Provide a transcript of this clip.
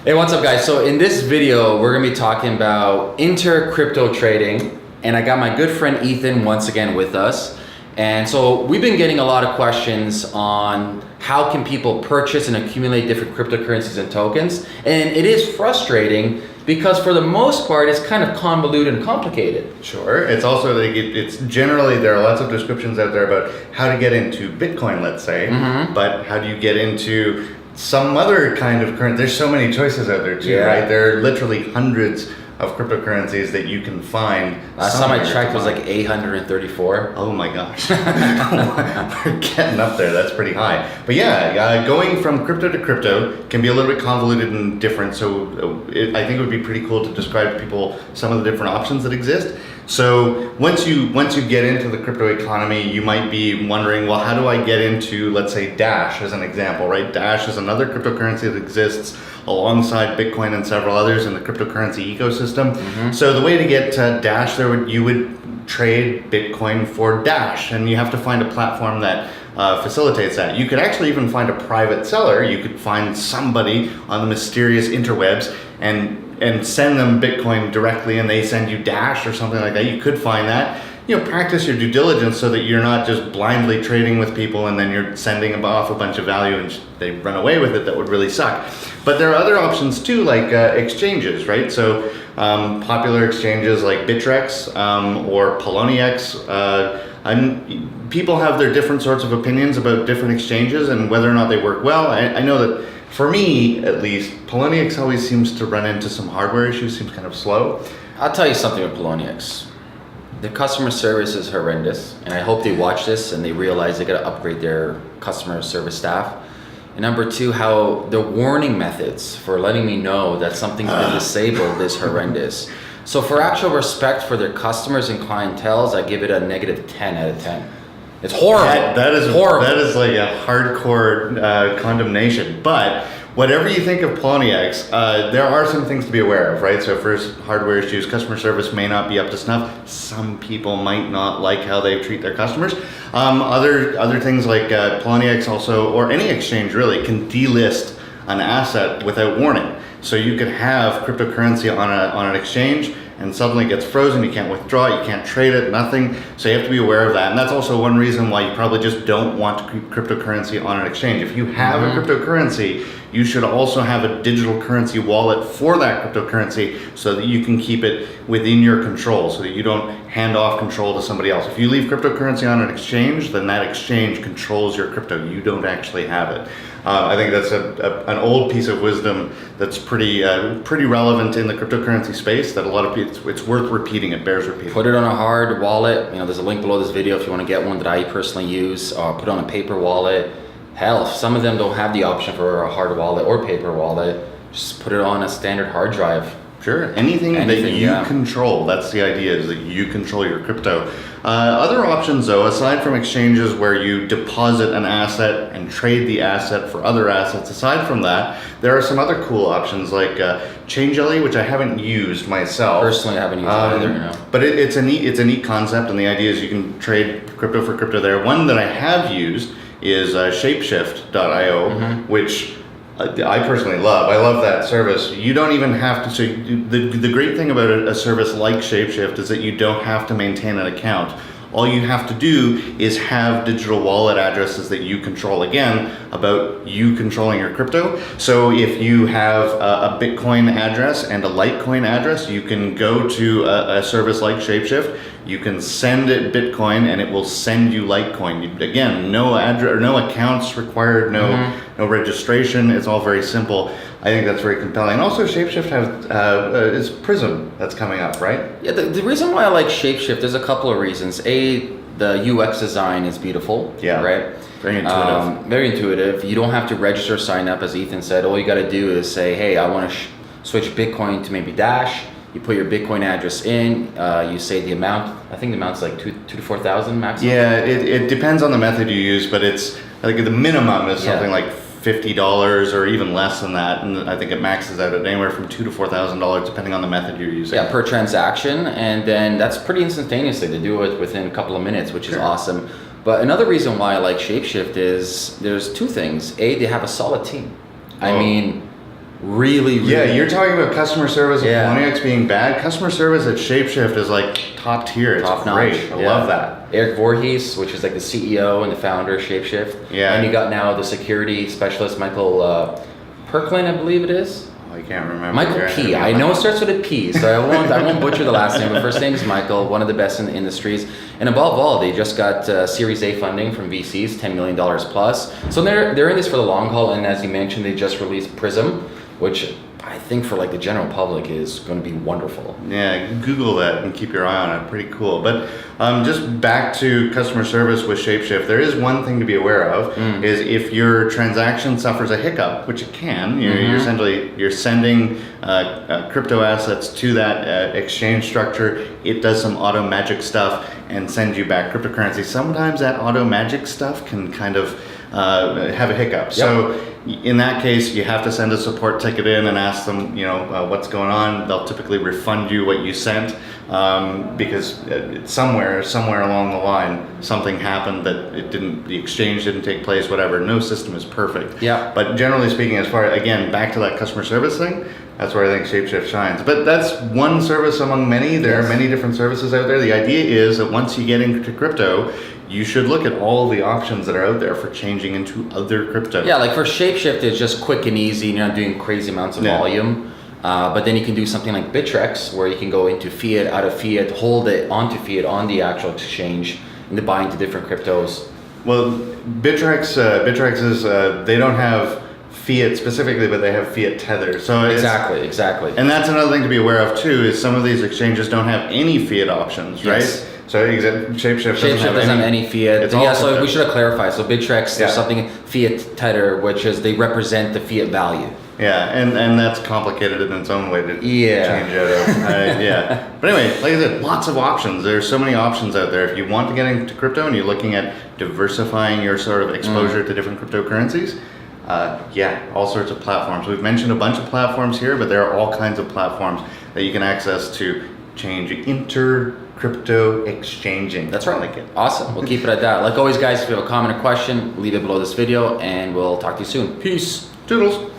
Hey, what's up guys? So in this video, we're gonna be talking about inter-crypto trading, and I got my good friend Ethan once again with us. And so we've been getting a lot of questions on how can people purchase and accumulate different cryptocurrencies and tokens. And it is frustrating because for the most part, it's kind of convoluted and complicated. Sure. It's also like it's generally there are lots of descriptions out there about how to get into Bitcoin, let's say, but how do you get into some other kind of currency? There's so many choices out there too, right? There are literally hundreds of cryptocurrencies that you can find. Last time I checked was like 834. Oh my gosh. We're getting up there. That's pretty high. But yeah, going from crypto to crypto can be a little bit convoluted and different. So I think it would be pretty cool to describe to people some of the different options that exist. So once you get into the crypto economy, you might be wondering, well, how do I get into, let's say, Dash as an example, right? Dash is another cryptocurrency that exists alongside Bitcoin and several others in the cryptocurrency ecosystem. So the way to get to Dash, you would trade Bitcoin for Dash, and you have to find a platform that facilitates that. You could actually even find a private seller. You could find somebody on the mysterious interwebs and send them Bitcoin directly, and they send you Dash or something like that. You could find that. Practice your due diligence so that you're not just blindly trading with people and then you're sending them off a bunch of value and they run away with it. That would really suck. But there are other options too, like exchanges, right? So popular exchanges like Bittrex or Poloniex. And people have their different sorts of opinions about different exchanges and whether or not they work well. I know that for me, at least, Poloniex always seems to run into some hardware issues, seems kind of slow. I'll tell you something with Poloniex. The customer service is horrendous, and I hope they watch this and they realize they gotta upgrade their customer service staff. And number two, how the warning methods for letting me know that something's been disabled is horrendous. So for actual respect for their customers and clientels, I give it a negative 10 out of 10. It's horrible. That is horrible. That is like a hardcore condemnation. But whatever you think of Poloniex, there are some things to be aware of, right? So first, hardware issues, customer service may not be up to snuff. Some people might not like how they treat their customers. Other things like Poloniex also, or any exchange really, can delist an asset without warning. So you could have cryptocurrency on an exchange and suddenly it gets frozen, you can't withdraw it, you can't trade it, nothing. So you have to be aware of that. And that's also one reason why you probably just don't want to keep cryptocurrency on an exchange. If you have a cryptocurrency, you should also have a digital currency wallet for that cryptocurrency so that you can keep it within your control, so that you don't hand off control to somebody else. If you leave cryptocurrency on an exchange, then that exchange controls your crypto. You don't actually have it. I think that's an old piece of wisdom that's pretty relevant in the cryptocurrency space, that a lot of people, it's worth repeating, it bears repeating. Put it on a hard wallet. There's a link below this video if you want to get one that I personally use. Put it on a paper wallet. Hell, if some of them don't have the option for a hard wallet or paper wallet, just put it on a standard hard drive. Sure, anything that you control, that's the idea, is that you control your crypto. Other options though, aside from exchanges where you deposit an asset and trade the asset for other assets, aside from that, there are some other cool options like ChainJelly, which I haven't used myself. Personally, I haven't used it either, no. But it's a neat concept, and the idea is you can trade crypto for crypto there. One that I have used is ShapeShift.io, which I personally love. I love that service. You don't even have to, so the great thing about a service like ShapeShift is that you don't have to maintain an account. All you have to do is have digital wallet addresses that you control, again, about you controlling your crypto. So if you have a Bitcoin address and a Litecoin address, you can go to a service like ShapeShift. You can send it Bitcoin and it will send you Litecoin. Again, no address or no accounts required, no registration. It's all very simple. I think that's very compelling. And also ShapeShift has is Prism that's coming up, right? Yeah, the reason why I like ShapeShift, there's a couple of reasons. A, the UX design is beautiful, right? Very intuitive. Very intuitive. You don't have to register, sign up, as Ethan said. All you got to do is say, hey, I want to switch Bitcoin to maybe Dash. You put your Bitcoin address in, you say the amount. I think the amount's like 2,000 to 4,000 maximum. Yeah, it depends on the method you use, but I think the minimum is something like $50 or even less than that, and I think it maxes out at anywhere from $2,000 to $4,000 depending on the method you're using. Yeah, per transaction, and then that's pretty instantaneously to do it within a couple of minutes, which is awesome. But another reason why I like ShapeShift is there's two things. A, they have a solid team. I mean, really. Yeah, you're talking about customer service at Yeah. Poloniex being bad. Customer service at ShapeShift is like top tier. It's top great. notch. I love that. Eric Voorhees, which is like the CEO and the founder of ShapeShift. Yeah. And you got now the security specialist, Michael Perklin, I believe it is. Oh, I can't remember. Michael P. I know it starts with a P, so I won't butcher the last name, but first name is Michael, one of the best in the industries. And above all, they just got Series A funding from VCs, $10 million plus. So they're in this for the long haul, and as you mentioned, they just released Prism, which I think for like the general public is going to be wonderful. Yeah, Google that and keep your eye on it. Pretty cool. But just back to customer service with ShapeShift, there is one thing to be aware of, is if your transaction suffers a hiccup, which it can, you're sending crypto assets to that exchange structure, it does some auto magic stuff and sends you back cryptocurrency. Sometimes that auto magic stuff can kind of have a hiccup. Yep. So in that case, you have to send a support ticket in and ask them, what's going on. They'll typically refund you what you sent because somewhere along the line, something happened that the exchange didn't take place, whatever. No system is perfect. Yeah. But generally speaking, again, back to that customer service thing, that's where I think ShapeShift shines. But that's one service among many. There are many different services out there. The idea is that once you get into crypto, you should look at all the options that are out there for changing into other crypto. Yeah, like for ShapeShift, it's just quick and easy. You're not doing crazy amounts of volume. But then you can do something like Bittrex, where you can go into fiat, out of fiat, hold it onto fiat on the actual exchange, and to buy into different cryptos. Well, Bittrex is they don't have fiat specifically, but they have fiat tether. So Exactly. And that's another thing to be aware of too, is some of these exchanges don't have any fiat options, right? Yes. So ShapeShift doesn't have any fiat. It's Yeah, all so crypto. we should have clarified. So Bittrex, there's something fiat tether, which is they represent the fiat value. Yeah, and that's complicated in its own way to change out of. Yeah. But anyway, like I said, lots of options. There's so many options out there. If you want to get into crypto and you're looking at diversifying your sort of exposure to different cryptocurrencies, all sorts of platforms. We've mentioned a bunch of platforms here, but there are all kinds of platforms that you can access to change crypto exchanging. That's right. I like it. Awesome. We'll keep it at that. Like always, guys, if you have a comment or question, leave it below this video, and we'll talk to you soon. Peace. Toodles.